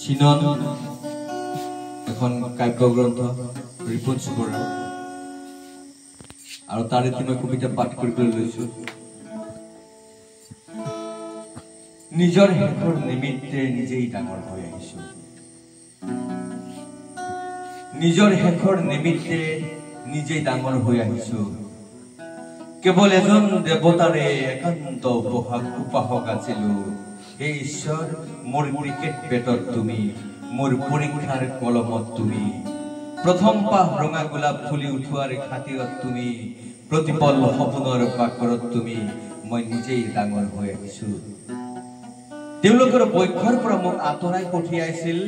Chinon এখন কাব্যগ্ৰন্থ ৰিপুঞ্জ বৰা আৰু তাৰে মই কবিতা পাঠ কৰিবলৈ লৈছো। নিজৰ শেষৰ নিমিত্তে নিজেই ডাঙৰ হৈ আহিছো, নিজৰ শেষৰ নিমিত্তে নিজেই ডাঙৰ হৈ আহিছো। কেৱল এজন দেৱতাৰে একান্ত উপাসক আছিলো। হে ঈশ্বৰ, মোৰ ক্ৰিকেট বেটত তুমি, মোৰ পৰীক্ষাৰ কলমত তুমি, প্ৰথম পাহ ৰঙা গোলাপ ফুলি উঠোৱাৰ খাতিৰত তুমি, প্ৰতিপল সপোনৰ পাকৰত তুমি, মই নিজেই ডাঙৰ হৈ আহিছো। তেওঁলোকৰ বক্ষৰ পৰা মোক আঁতৰাই পঠিয়াইছিল,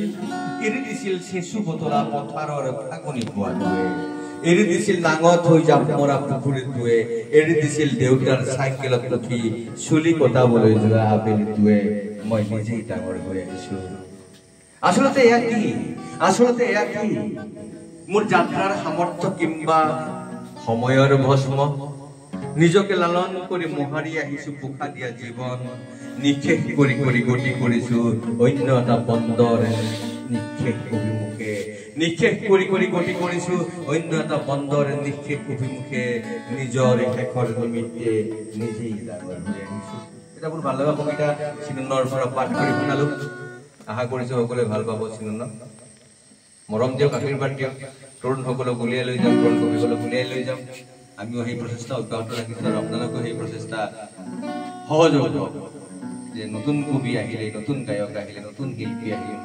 এৰি দিছিল চেচু বতলা পথাৰৰ ফাগুনি পোৱাটোৱে, এৰি দিছিল নাঙত হৈ জাপ মৰা পুখুৰীটোৱে, এৰি দিছিল দেউতাৰ চাইকেলত উঠি চুলি কটাবলৈ যোৱা আবেলিটোৱে, মই নিজেই ডাঙৰ হৈ আহিছো। আচলতে এয়া কি? আচলতে এয়া কি? মোৰ যাত্ৰাৰ সামৰ্থ্য কিংবা সময়ৰ ভস্ম? নিজকে লালন কৰি মোহাৰি আহিছো পোখা দিয়া জীৱন, নিঃশেষ কৰি কৰি গতি কৰিছো অন্য এটা বন্দৰ নিঃশেষ অভিমুখে, নিঃশেষ কৰি কৰি গতি কৰিছো অন্য এটা বন্দৰ নিঃশেষ অভিমুখে, নিজৰ শেষৰ নিমিত্তে নিজেই ডাঙৰ হৈ আহিছো। এটা বৰ ভাল লগা কবিতা চিননৰ পৰা পাঠ কৰি শুনালো। আশা কৰিছো সকলোৱে ভাল পাব। চিনন মৰম দিয়ক, আশীৰ্বাদ দিয়ক, তৰুণসকলক উলিয়াই লৈ যাম, তৰুণ কবিসকলক উলিয়াই লৈ যাম। আমিও সেই প্ৰচেষ্টা অব্যাহত ৰাখিছো আৰু আপোনালোকেও সেই প্ৰচেষ্টা সহযোগ হওক যে নতুন কবি আহিলে, নতুন গায়ক আহিলে, নতুন শিল্পী আহিলে,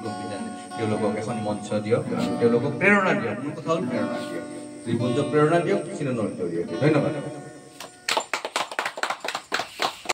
তেওঁলোকক এখন মঞ্চ দিয়ক আৰু তেওঁলোকক প্ৰেৰণা দিয়ক। মোৰ কথা হ'ল প্ৰেৰণা দিয়ক, ৰিপুঞ্জক প্ৰেৰণা দিয়ক চিননৰ জৰিয়তে। ধন্যবাদ।